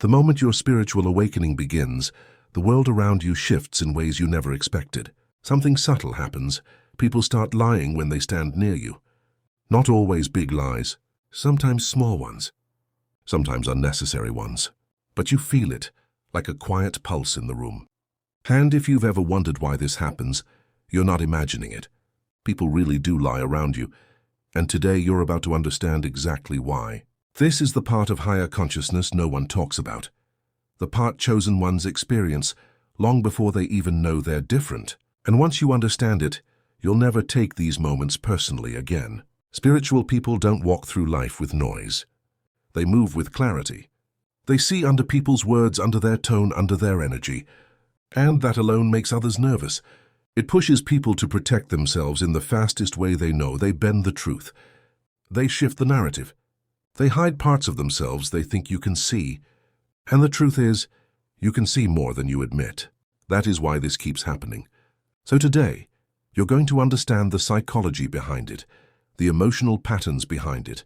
The moment your spiritual awakening begins, the world around you shifts in ways you never expected. Something subtle happens. People start lying when they stand near you. Not always big lies, sometimes small ones, sometimes unnecessary ones. But you feel it, like a quiet pulse in the room. And if you've ever wondered why this happens, you're not imagining it. People really do lie around you, and today you're about to understand exactly why. This is the part of higher consciousness no one talks about. The part chosen ones experience long before they even know they're different. And once you understand it, you'll never take these moments personally again. Spiritual people don't walk through life with noise. They move with clarity. They see under people's words, under their tone, under their energy. And that alone makes others nervous. It pushes people to protect themselves in the fastest way they know. They bend the truth. They shift the narrative. They hide parts of themselves they think you can see. And the truth is, you can see more than you admit. That is why this keeps happening. So today, you're going to understand the psychology behind it, the emotional patterns behind it,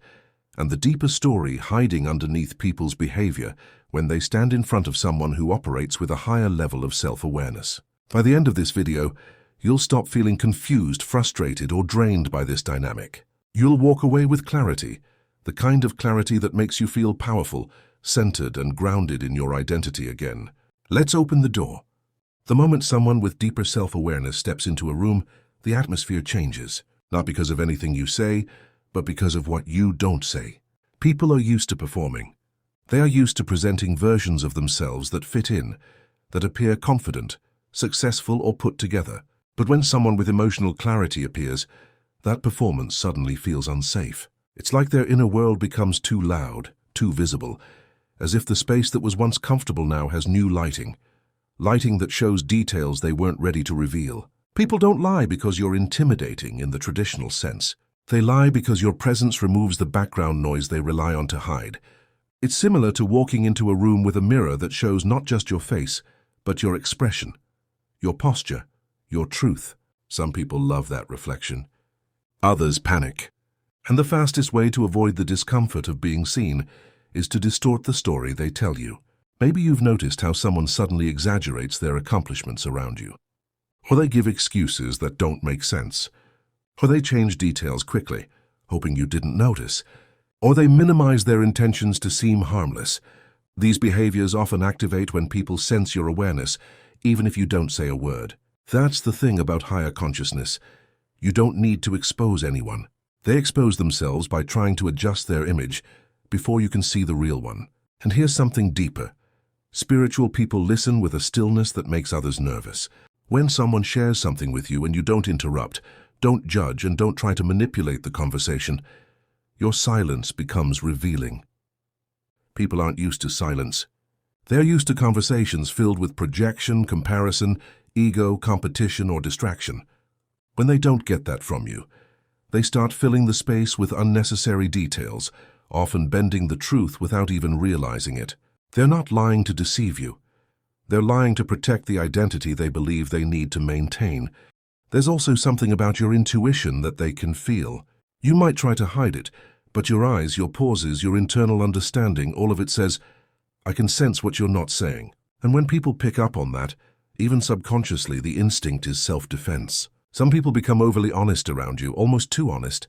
and the deeper story hiding underneath people's behavior when they stand in front of someone who operates with a higher level of self-awareness. By the end of this video, you'll stop feeling confused, frustrated, or drained by this dynamic. You'll walk away with clarity, the kind of clarity that makes you feel powerful, centered, and grounded in your identity again. Let's open the door. The moment someone with deeper self-awareness steps into a room, the atmosphere changes, not because of anything you say, but because of what you don't say. People are used to performing. They are used to presenting versions of themselves that fit in, that appear confident, successful, or put together. But when someone with emotional clarity appears, that performance suddenly feels unsafe. It's like their inner world becomes too loud, too visible, as if the space that was once comfortable now has new lighting that shows details they weren't ready to reveal. People don't lie because you're intimidating in the traditional sense. They lie because your presence removes the background noise they rely on to hide. It's similar to walking into a room with a mirror that shows not just your face, but your expression, your posture, your truth. Some people love that reflection. Others panic. And the fastest way to avoid the discomfort of being seen is to distort the story they tell you. Maybe you've noticed how someone suddenly exaggerates their accomplishments around you. Or they give excuses that don't make sense. Or they change details quickly, hoping you didn't notice. Or they minimize their intentions to seem harmless. These behaviors often activate when people sense your awareness, even if you don't say a word. That's the thing about higher consciousness. You don't need to expose anyone. They expose themselves by trying to adjust their image before you can see the real one. And here's something deeper. Spiritual people listen with a stillness that makes others nervous. When someone shares something with you and you don't interrupt, don't judge, and don't try to manipulate the conversation, your silence becomes revealing. People aren't used to silence. They're used to conversations filled with projection, comparison, ego, competition, or distraction. When they don't get that from you, they start filling the space with unnecessary details, often bending the truth without even realizing it. They're not lying to deceive you. They're lying to protect the identity they believe they need to maintain. There's also something about your intuition that they can feel. You might try to hide it, but your eyes, your pauses, your internal understanding, all of it says, I can sense what you're not saying. And when people pick up on that, even subconsciously, the instinct is self-defense. Some people become overly honest around you, almost too honest.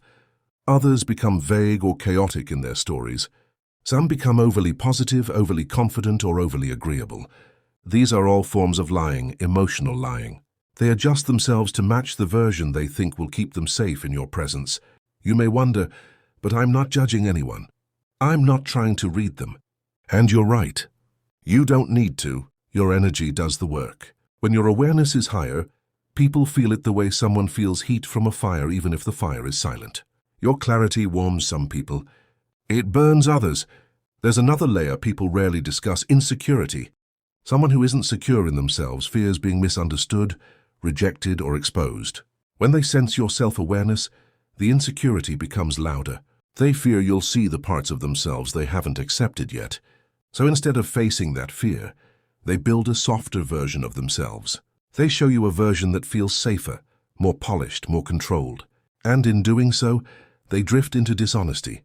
Others become vague or chaotic in their stories. Some become overly positive, overly confident, or overly agreeable. These are all forms of lying, emotional lying. They adjust themselves to match the version they think will keep them safe in your presence. You may wonder, but I'm not judging anyone. I'm not trying to read them. And you're right. You don't need to. Your energy does the work. When your awareness is higher, people feel it the way someone feels heat from a fire, even if the fire is silent. Your clarity warms some people. It burns others. There's another layer people rarely discuss: insecurity. Someone who isn't secure in themselves fears being misunderstood, rejected, or exposed. When they sense your self-awareness, the insecurity becomes louder. They fear you'll see the parts of themselves they haven't accepted yet. So instead of facing that fear, they build a softer version of themselves. They show you a version that feels safer, more polished, more controlled. And in doing so, they drift into dishonesty.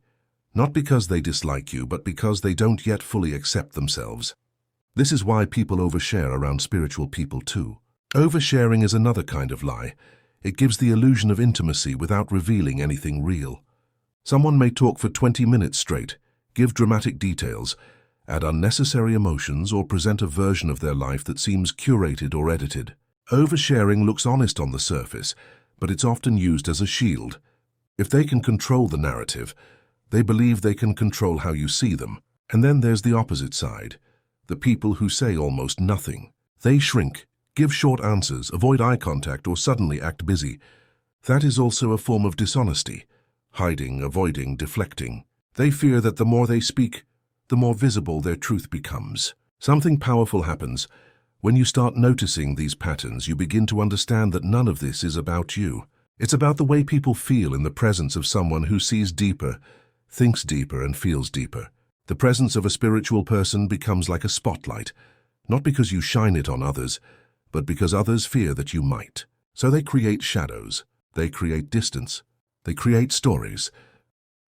Not because they dislike you, but because they don't yet fully accept themselves. This is why people overshare around spiritual people too. Oversharing is another kind of lie. It gives the illusion of intimacy without revealing anything real. Someone may talk for 20 minutes straight, give dramatic details, add unnecessary emotions, or present a version of their life that seems curated or edited. Oversharing looks honest on the surface, but it's often used as a shield. If they can control the narrative, they believe they can control how you see them. And then there's the opposite side, the people who say almost nothing. They shrink, give short answers, avoid eye contact, or suddenly act busy. That is also a form of dishonesty, hiding, avoiding, deflecting. They fear that the more they speak, the more visible their truth becomes. Something powerful happens. When you start noticing these patterns, you begin to understand that none of this is about you. It's about the way people feel in the presence of someone who sees deeper, thinks deeper, and feels deeper. The presence of a spiritual person becomes like a spotlight, not because you shine it on others, but because others fear that you might. So they create shadows, they create distance, they create stories.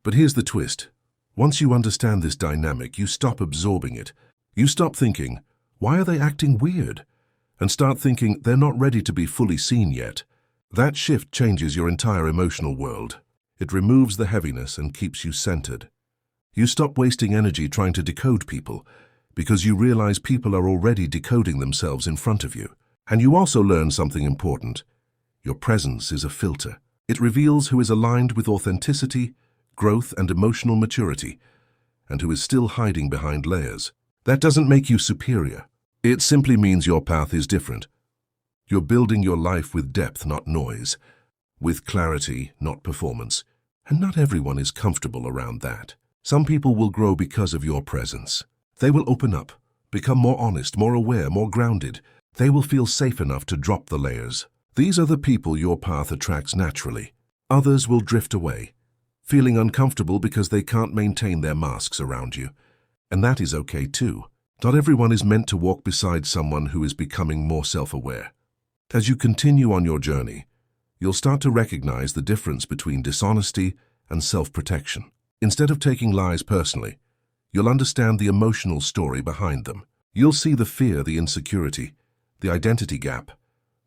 But here's the twist. Once you understand this dynamic, you stop absorbing it. You stop thinking, why are they acting weird? And start thinking they're not ready to be fully seen yet. That shift changes your entire emotional world. It removes the heaviness and keeps you centered. You stop wasting energy trying to decode people, because you realize people are already decoding themselves in front of you. And you also learn something important. Your presence is a filter. It reveals who is aligned with authenticity, growth, and emotional maturity, and who is still hiding behind layers. That doesn't make you superior. It simply means your path is different. You're building your life with depth, not noise, with clarity, not performance. And not everyone is comfortable around that. Some people will grow because of your presence. They will open up, become more honest, more aware, more grounded. They will feel safe enough to drop the layers. These are the people your path attracts naturally. Others will drift away, feeling uncomfortable because they can't maintain their masks around you. And that is okay too. Not everyone is meant to walk beside someone who is becoming more self-aware. As you continue on your journey, you'll start to recognize the difference between dishonesty and self-protection. Instead of taking lies personally, you'll understand the emotional story behind them. You'll see the fear, the insecurity, the identity gap,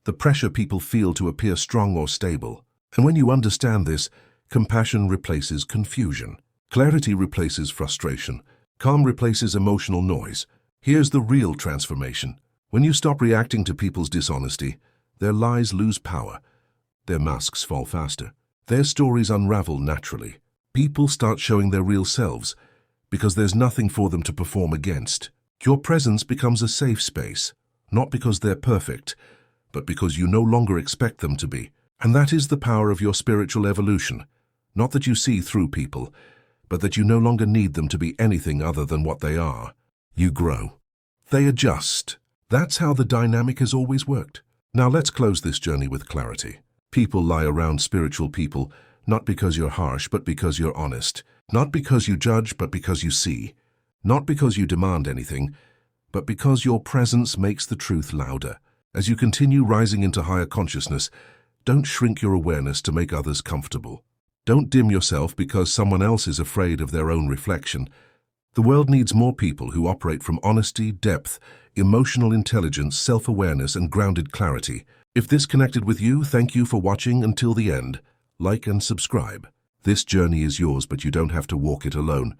the pressure people feel to appear strong or stable. And when you understand this, compassion replaces confusion. Clarity replaces frustration. Calm replaces emotional noise. Here's the real transformation. When you stop reacting to people's dishonesty, their lies lose power. Their masks fall faster. Their stories unravel naturally. People start showing their real selves because there's nothing for them to perform against. Your presence becomes a safe space, not because they're perfect, but because you no longer expect them to be. And that is the power of your spiritual evolution. Not that you see through people, but that you no longer need them to be anything other than what they are. You grow. They adjust. That's how the dynamic has always worked. Now let's close this journey with clarity. People lie around spiritual people, not because you're harsh, but because you're honest. Not because you judge, but because you see. Not because you demand anything, but because your presence makes the truth louder. As you continue rising into higher consciousness, don't shrink your awareness to make others comfortable. Don't dim yourself because someone else is afraid of their own reflection. The world needs more people who operate from honesty, depth, emotional intelligence, self-awareness, and grounded clarity. If this connected with you, thank you for watching until the end. Like and subscribe. This journey is yours, but you don't have to walk it alone.